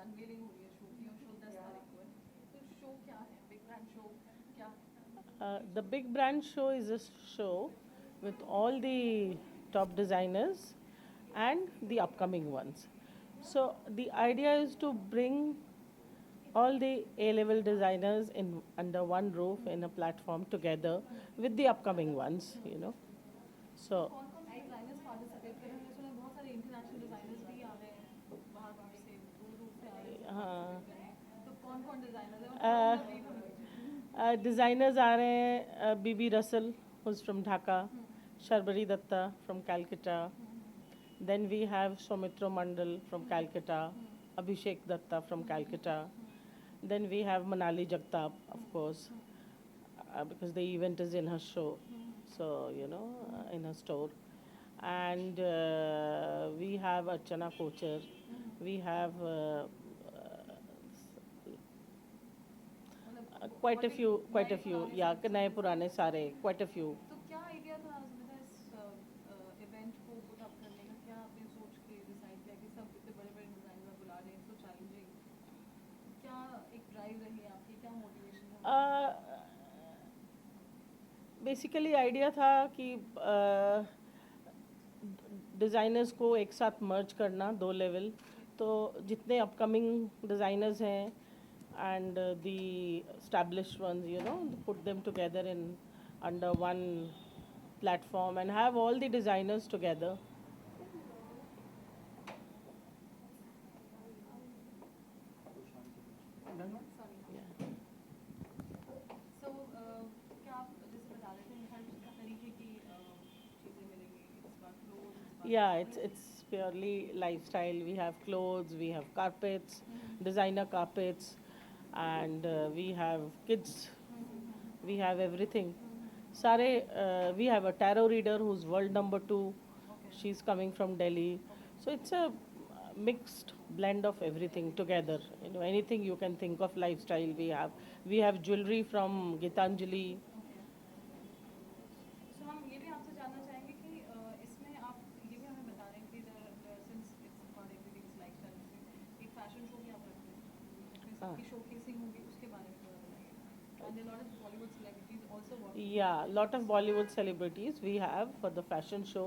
Unveiling हो रही है शो की, और शो 10 तारीख को है, तो शो क्या है, बिग ब्रांड शो क्या है? The Big Brand Show is a show with all the top designers and the upcoming ones. So the idea is to bring all the A-level designers in under one roof in a platform together with the upcoming ones, you know. So कौन कौन से designers participate कर रहे हैं? मैंने सुना बहुत सारे इंटरनेशनल डिजाइनर्स भी आ रहे हैं, बाहर बाहर से दूर दूर से आ रहे हैं सब पार्टिसिपेट करने, तो कौन कौन डिजाइनर्स है, और थोड़ा uh, उनका ब्रीफ हमें दीजिए। designers are BB Russell, who's from Dhaka, Sharbari Datta from Calcutta. Then we have Soumitra Mandal from Calcutta, Abhishek Datta from Calcutta. Then we have Manali Jagtap, of course, because the event is in her show, so in her store. And we have Archana Kocher. We have quite a few, quite a few. Yeah, नए पुराने सारे, quite a few. तो क्या idea था सुमिता इस event को put up करने का? क्या आपने सोच के डिसाइड किया कि सब इतने बड़े बड़े डिजाइनर बुला रहे हैं, सो चैलेंजिंग? क्या एक ड्राइव रही है आपकी, क्या मोटिवेशन था? बेसिकली आइडिया था कि डिज़ाइनर्स को एक साथ मर्ज करना, दो लेवल, तो जितने अपकमिंग डिज़ाइनर्स हैं and the established ones, put them together in under one platform and have all the designers together. Yeah. सो क्या आप जैसे बता रहे थे हर तरीके की चीज़ें मिलेंगी इस बार, क्लोथ इस बार Yeah, it's purely lifestyle. We have clothes, we have carpets, designer carpets, and we have kids. We have everything. Sare, we have a tarot reader who's world number 2. She's coming from Delhi. So it's a mixed blend of everything together. Anything you can think of lifestyle we have. We have jewelry from Gitanjali. सो हम ये भी आपसे जानना चाहेंगे कि इसमें आप ये भी हमें बता रहे हैं कि since it's for everything's lifestyle, एक फैशन शो भी आप रखते हैं जिसमें Ah. सबकी शोकेसिंग होगी, उसके बारे में थोड़ा बताइए। And lot of Bollywood celebrities also working on Yeah, lot of Bollywood celebrities we have for the fashion show.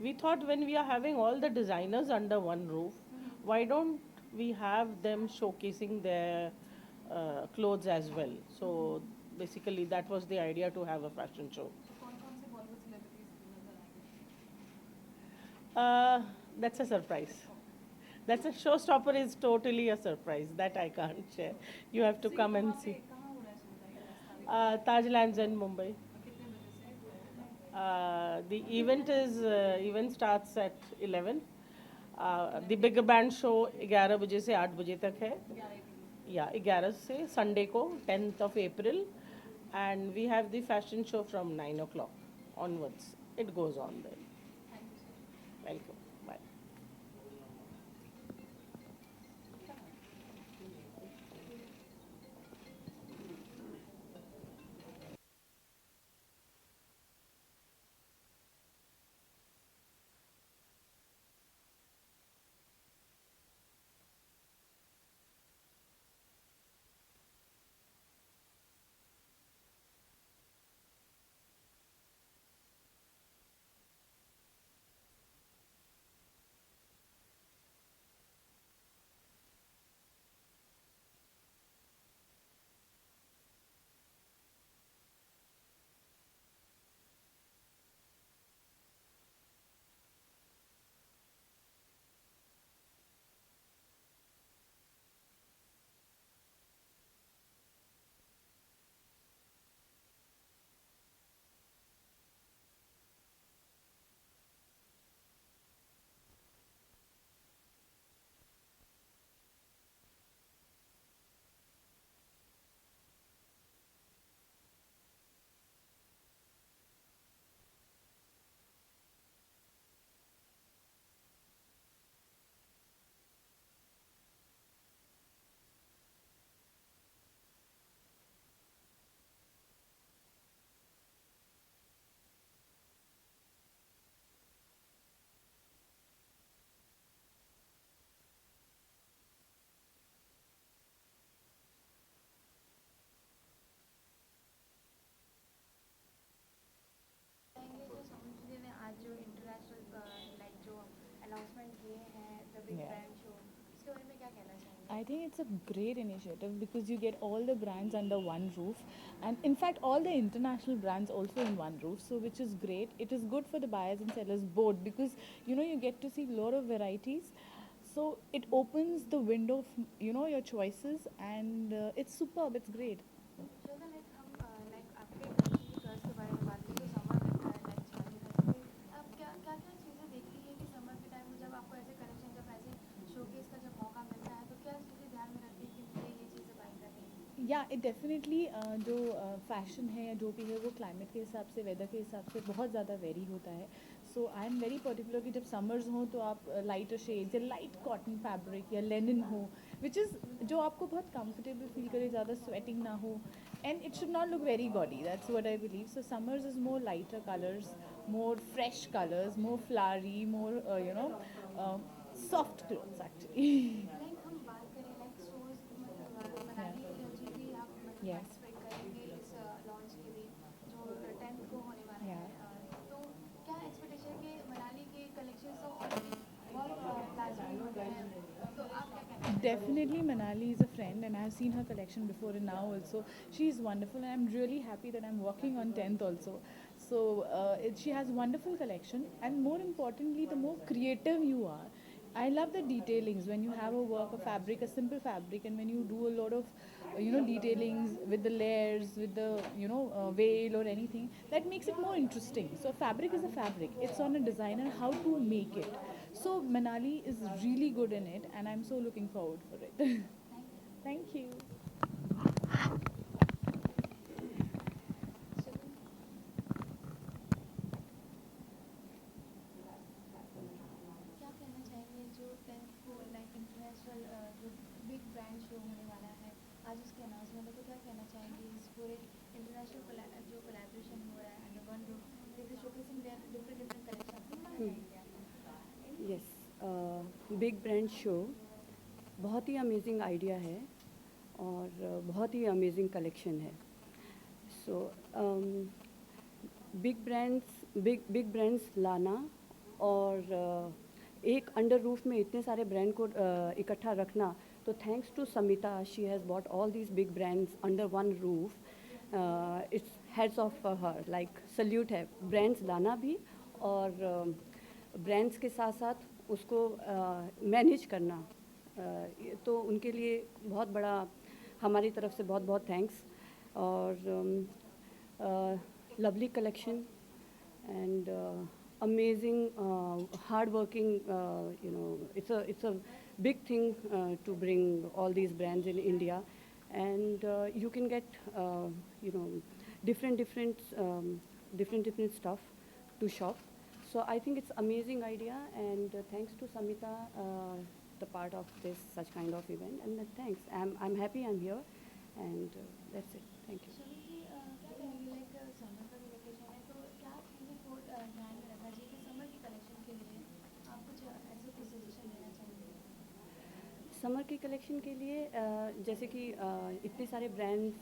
We thought when we are having all the designers under one roof, why don't we have them showcasing their clothes as well? So basically, that was the idea to have a fashion show. तो कौन कौन से Bollywood celebrities नजर आएंगे? Uh, that's a surprise. That's a showstopper is totally a surprise that I can't share. You have to सो ये come and कहाँ पे see. कहाँ हो रहा है सुमिता, ये 10 तारीख को? Taj Lands in Mumbai. और कितने बजे से The event starts at 11. The big band show 11 बजे से 8 बजे तक है. 11 या 11 से संडे को 10th of April, and we have the fashion show from 9 o'clock onwards. It goes on then. Thank you sir. Welcome. Bye. I think it's a great initiative because you get all the brands under one roof, and in fact, all the international brands also in one roof. So, which is great. It is good for the buyers and sellers both because you get to see a lot of varieties. So it opens the window of your choices, and it's superb. It's great. Shweta like हम like आपके collection की choice के बारे में बात करें तो summer में लाइक चालू है तो आप क्या क्या क्या चीज़ें देखती है कि समर के टाइम में जब आपको ऐसे कलेक्शन जब ऐसे शोकेस का जब मौका मिलता है तो क्या चीज़ें ध्यान में रखती है कि मुझे ये चीज़ें बाई करनी है? या इट डेफिनेटली जो फैशन है या जो भी है वो क्लाइमेट के हिसाब से, वेदर के हिसाब से बहुत ज़्यादा वेरी होता है. सो आई एम वेरी पर्टिकुलर कि जब समर्स हों तो आप लाइटर शेड्स या लाइट कॉटन फैब्रिक या लेनिन हो, विच इज़ जो आपको बहुत कंफर्टेबल फील करे, ज़्यादा स्वेटिंग ना हो, and it should not look very gaudy. That's what I believe. So summers is more lighter colours, more fresh colors, more flowery, more soft clothes actually. Like हम बात करें लाइक शोज मतलब मनाली जो भी आप मतलब Yes. पार्टिसिपेट करेंगे इस लॉन्च के लिए जो 10th को होने वाला Yeah. है तो क्या एक्सपेक्टेशन है कि मनाली के कलेक्शन तो ऑलरेडी बहुत लाजमी हो गए हैं तो आप क्या कहना चाहेंगे? Definitely, Manali is a friend, and I have seen her collection before and now also. She is wonderful, and I'm really happy that I'm working on 10th also. So she has wonderful collection, and more importantly, the more creative you are. I love the detailings when you have a work, a fabric, a simple fabric, and when you do a lot of detailings with the layers, with the veil or anything, that makes it more interesting. So fabric is a fabric. It's on a designer how to make it. So Manali is really good in it, and I'm so looking forward for it. Thank you. क्या कहना चाहेंगे जो 10th को like international जो big brand show होने वाला है आज उसके अनाउंसमेंट है तो क्या कहना चाहेंगे इस पूरे इंटरनेशनल जो कोलैबोरेशन हो रहा है अंडर वन रूफ जैसे showcasing their different different collection क्या चाहेंगे आप? यस, बिग ब्रांड शो बहुत ही अमेजिंग आइडिया है और बहुत ही अमेजिंग कलेक्शन है. सो बिग ब्रांड्स लाना और एक अंडर रूफ में इतने सारे ब्रांड को इकट्ठा रखना, तो thanks to Samita, she has bought all these big brands under one roof. It's hats off her, like salute है ब्रांड्स लाना भी और ब्रांड्स के साथ साथ उसको मैनेज करना. तो उनके लिए बहुत बड़ा हमारी तरफ से बहुत बहुत थैंक्स. और lovely collection and amazing hard working, it's a big thing to bring all these brands in India, and you can get different stuff to shop. So I think it's amazing idea, and thanks to Samita, the part of this such kind of event, and thanks. I'm happy I'm here, and that's it. Thank you. Shami जी क्या कहेंगे like summer का भी vacation है तो क्या चीज़ें को ध्यान में रखना चाहिए कि समर की कलेक्शन के लिए आप कुछ ऐसे कुछ सजेशन देना चाहेंगे? समर की कलेक्शन के लिए जैसे कि इतने सारे ब्रांड्स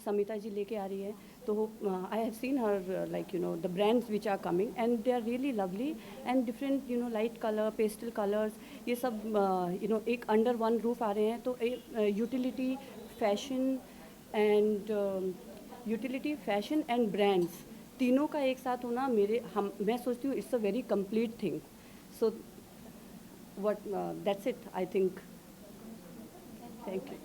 समिता जी लेके आ रही है, तो I have seen her like the brands which are coming and they are really lovely and different light colour, pastel colours, ये सब एक अंडर वन रूफ आ रहे हैं. तो यूटिलिटी, फैशन एंड ब्रांड्स तीनों का एक साथ होना मैं सोचती हूँ it's a very complete thing. So that's it, I think. Thank you.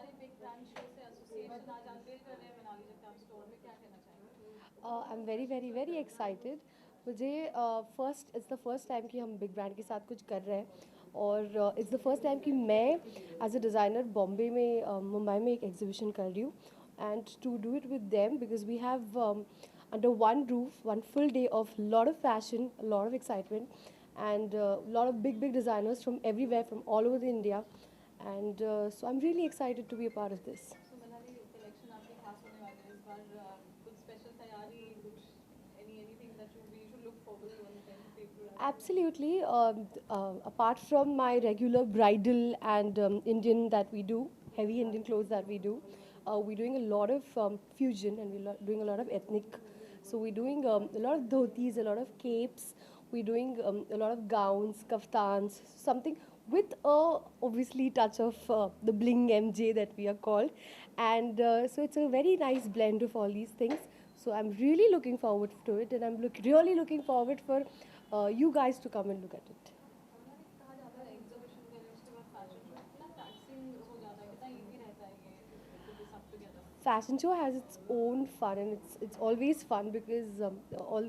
सारे बिग ब्रांड शो से एसोसिएशन आज अनवील कर रहे हैं मनाली जगताप स्टोर में, क्या कहना चाहेंगे? I am very very very excited. मुझे first it's the first time कि हम बिग ब्रांड के साथ कुछ कर रहे हैं, और इट्स द फर्स्ट टाइम कि मैं एज अ डिज़ाइनर बॉम्बे में मुंबई में एक एग्जीबिशन कर रही हूँ, and to do it with them because we have under one roof, one full day of lot of fashion, a lot of excitement, and a lot of big designers from everywhere, from all over the India, and so I'm really excited to be a part of this. So Manali collection आपके खास होने वाले हैं इस बार, कुछ special तैयारी, कुछ anything that we should look forward to on the 10th of April? Absolutely. Apart from my regular bridal and Indian that we do, heavy Indian clothes that we do, we're doing a lot of fusion, and we're doing a lot of ethnic. So we're doing a lot of dhotis, a lot of capes. We're doing a lot of gowns, kaftans, something with a obviously touch of the bling MJ that we are called, and so it's a very nice blend of all these things. So I'm really looking forward to it, and I'm really looking forward for you guys to come and look at it. कहा जाता है exhibition करें उसके बाद fashion show, कितना taxing हो जाता है, कितना इजी रहता है ये टू बी सब together? Fashion show has its own fun, and it's always fun because all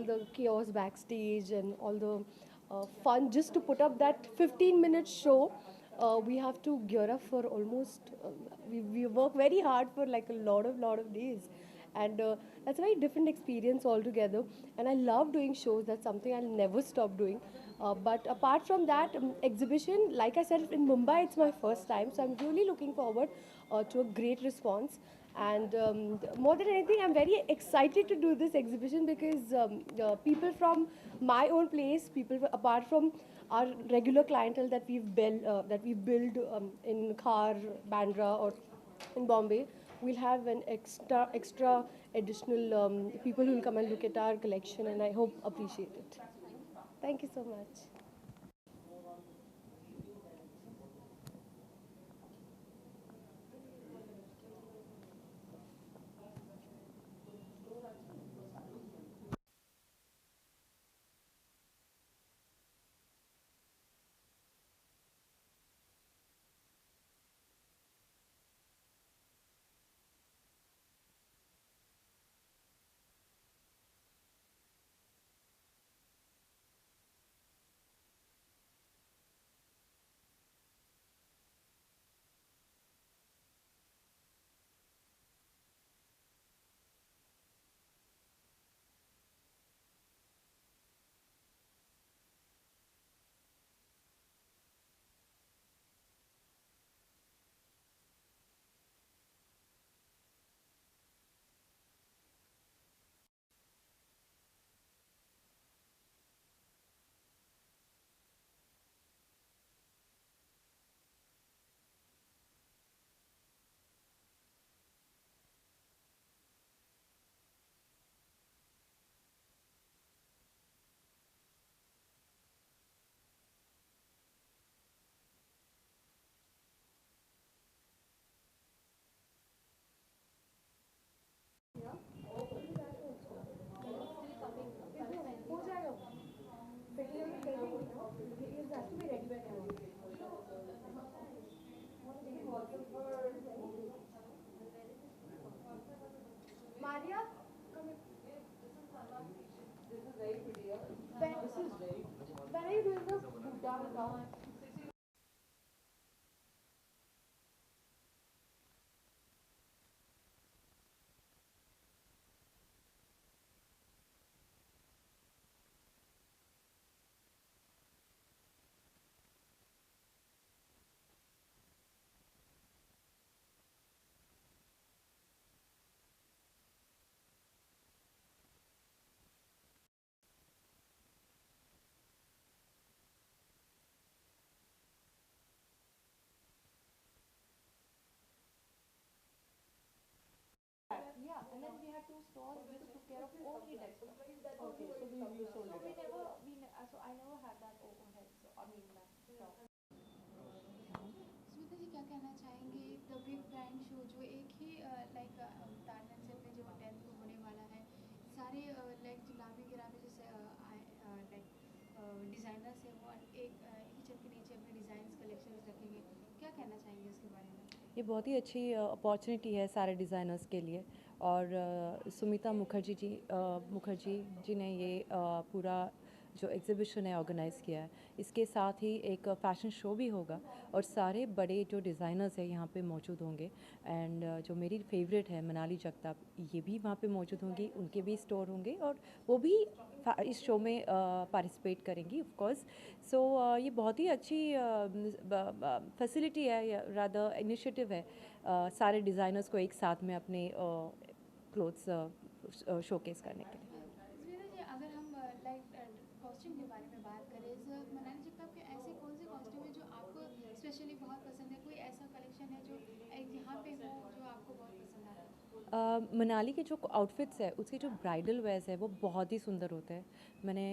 the chaos backstage and all the fun just to put up that 15-minute show. We have to gear up for almost we work very hard for like a lot of days, and that's a very different experience altogether, and I love doing shows. That's something I'll never stop doing. But apart from that, exhibition, like I said, in Mumbai it's my first time, so I'm really looking forward to a great response. And more than anything, I'm very excited to do this exhibition because people from my own place, people apart from our regular clientele that we build in Khar, Bandra, or in Bombay, we'll have an extra additional people who will come and look at our collection, and I hope appreciate it. Thank you so much. Maria, come here. This is very pretty. When are you doing the Bhutan? Yeah, and then we had two stalls which took care of only that stuff. Okay, so you sold So it. so I never had that overhead. So I mean that stuff. Smita ji क्या कहना चाहेंगे the big brand show जो एक ही like तारनन से अपने जो 10th को होने वाला है, सारे लाइक जो नामी गिरामी जैसे लाइक डिज़ाइनर्स हैं वो एक ही छत के नीचे अपने डिज़ाइन कलेक्शंस रखेंगे, क्या कहना चाहेंगे इसके बारे में? ये बहुत ही अच्छी अपॉर्चुनिटी है सारे डिज़ाइनर्स के लिए। और सुमिता मुखर्जी जी ने ये पूरा जो एग्ज़िबिशन है ऑर्गेनाइज़ किया है। इसके साथ ही एक फ़ैशन शो भी होगा और सारे बड़े जो डिज़ाइनर्स हैं यहाँ पे मौजूद होंगे। एंड जो मेरी फेवरेट है मनाली जगताप, ये भी वहाँ पे मौजूद होंगी, उनके भी स्टोर होंगे और वो भी इस शो में पार्टिसिपेट करेंगी ऑफ कोर्स। सो ये बहुत ही अच्छी फैसिलिटी है या रादर इनिशिएटिव है सारे डिज़ाइनर्स को एक साथ में अपने क्लोथ्स शोकेस करने के लिए। स्मिता जी, अगर हम लाइक कॉस्ट्यूम के बारे में बात करें, इस मनाली जगताप के ऐसे कौन से कॉस्ट्यूम है जो आपको स्पेशली बहुत पसंद है? कोई ऐसा कलेक्शन है जो यहाँ पे हो जो आपको बहुत पसंद आता है? मनाली के जो आउटफिट्स है उसके जो ब्राइडल वेयर्स है वो बहुत ही सुंदर होते हैं। मैंने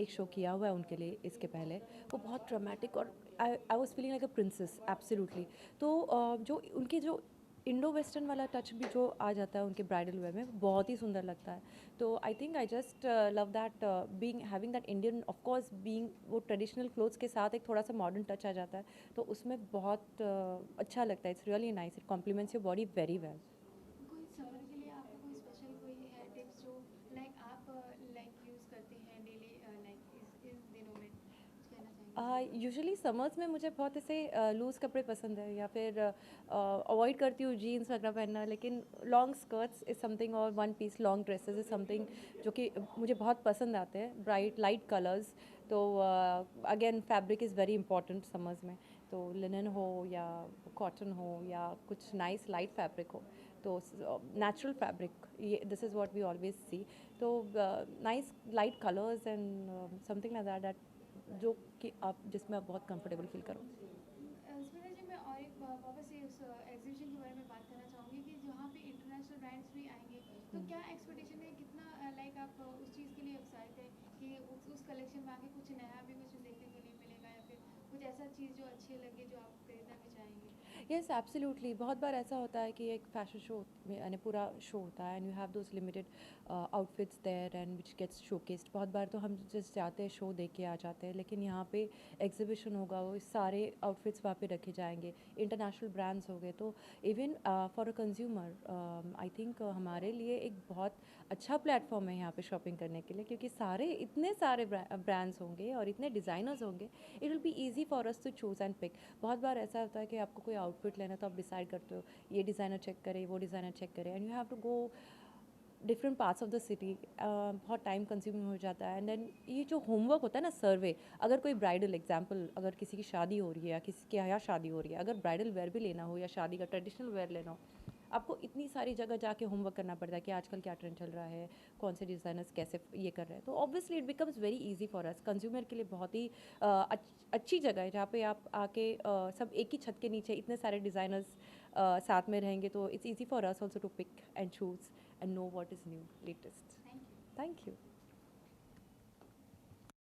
एक शो किया हुआ है उनके लिए इसके पहले, वो बहुत ड्रामेटिक और I was feeling like a princess absolutely. तो जो उनके जो इंडो वेस्टर्न वाला टच भी जो आ जाता है उनके ब्राइडल वेयर में, बहुत ही सुंदर लगता है। तो I think I just love that being having that Indian, of course being वो ट्रेडिशनल क्लोथ्स के साथ एक थोड़ा सा मॉडर्न टच आ जाता है, तो उसमें बहुत अच्छा लगता है। It's really nice, it complements your body very well. कोई समर के लिए आपका कोई स्पेशल कोई है टिप्स जो लाइक आप लाइक यूज़ करते हैं डेली लाइक इस दिनों में, कुछ कहना चाहेंगे? यूजुअली समर्स में मुझे बहुत ऐसे लूज़ कपड़े पसंद है या फिर अवॉइड करती हूँ जीन्स वगैरह पहनना, लेकिन लॉन्ग स्कर्ट्स इज़ समथिंग और one piece long dresses is something जो कि मुझे बहुत पसंद आते हैं, ब्राइट लाइट कलर्स। तो again fabric is very important summers में, तो लिनन हो या कॉटन हो या कुछ नाइस लाइट फैब्रिक हो, तो नेचुरल फैब्रिक, ये this is what we always see. तो nice light colours and something like that जो कि आप जिसमें आप बहुत कंफर्टेबल फील करो। स्मिता जी, मैं और एक वापस से उस एग्जीबिशन के बारे में बात करना चाहूँगी कि जहाँ पे इंटरनेशनल ब्रांड्स भी आएंगे, तो क्या एक्सपेक्टेशन है, कितना लाइक आप उस चीज़ के लिए एक्साइटेड है कि उस कलेक्शन में आके कुछ नया भी कुछ देखने को नहीं मिलेगा या फिर कुछ ऐसा चीज़ जो अच्छी लगे जो आप खरीदना भी चाहेंगे? येस एब्सोल्युटली, बहुत बार ऐसा होता है कि एक फैशन शो में यानी पूरा शो होता है and you have those limited outfits there and which gets showcased. बहुत बार तो हम जस्ट जाते हैं, शो देख के आ जाते हैं, लेकिन यहाँ पे एग्जीबिशन होगा, वो सारे आउटफिट्स वहाँ पे रखे जाएंगे, इंटरनेशनल ब्रांड्स हो गए। तो even for a consumer I think हमारे लिए एक बहुत अच्छा प्लेटफॉर्म है यहाँ पे शॉपिंग करने के लिए, क्योंकि इतने सारे ब्रांड्स होंगे और इतने डिज़ाइनर्स होंगे, it will be easy for us to choose and pick. बहुत बार ऐसा होता है कि आपको कोई आउटफिट लेना, तो आप डिसाइड करते हो ये डिज़ाइनर चेक करे, वो डिज़ाइनर चेक करे, and you have to go different parts of the city. बहुत टाइम कंज्यूमिंग हो जाता है। एंड देन ये जो होमवर्क होता है ना, सर्वे, अगर कोई ब्राइडल एग्जाम्पल, अगर किसी की शादी हो रही है या किसी के यहाँ शादी हो रही है, अगर ब्राइडल वेयर भी लेना हो या शादी का ट्रेडिशनल वेयर लेना हो, आपको इतनी सारी जगह जाके होमवर्क करना पड़ता है कि आजकल क्या ट्रेंड चल रहा है, कौन से डिज़ाइनर्स कैसे ये कर रहे हैं। तो obviously it becomes very easy for us consumer के लिए, बहुत ही अच्छी जगह है जहाँ पे आप आके सब एक ही छत के नीचे इतने सारे डिज़ाइनर्स साथ में रहेंगे, तो it's easy for us also to pick and choose and know what is new, latest. Thank you. Thank you.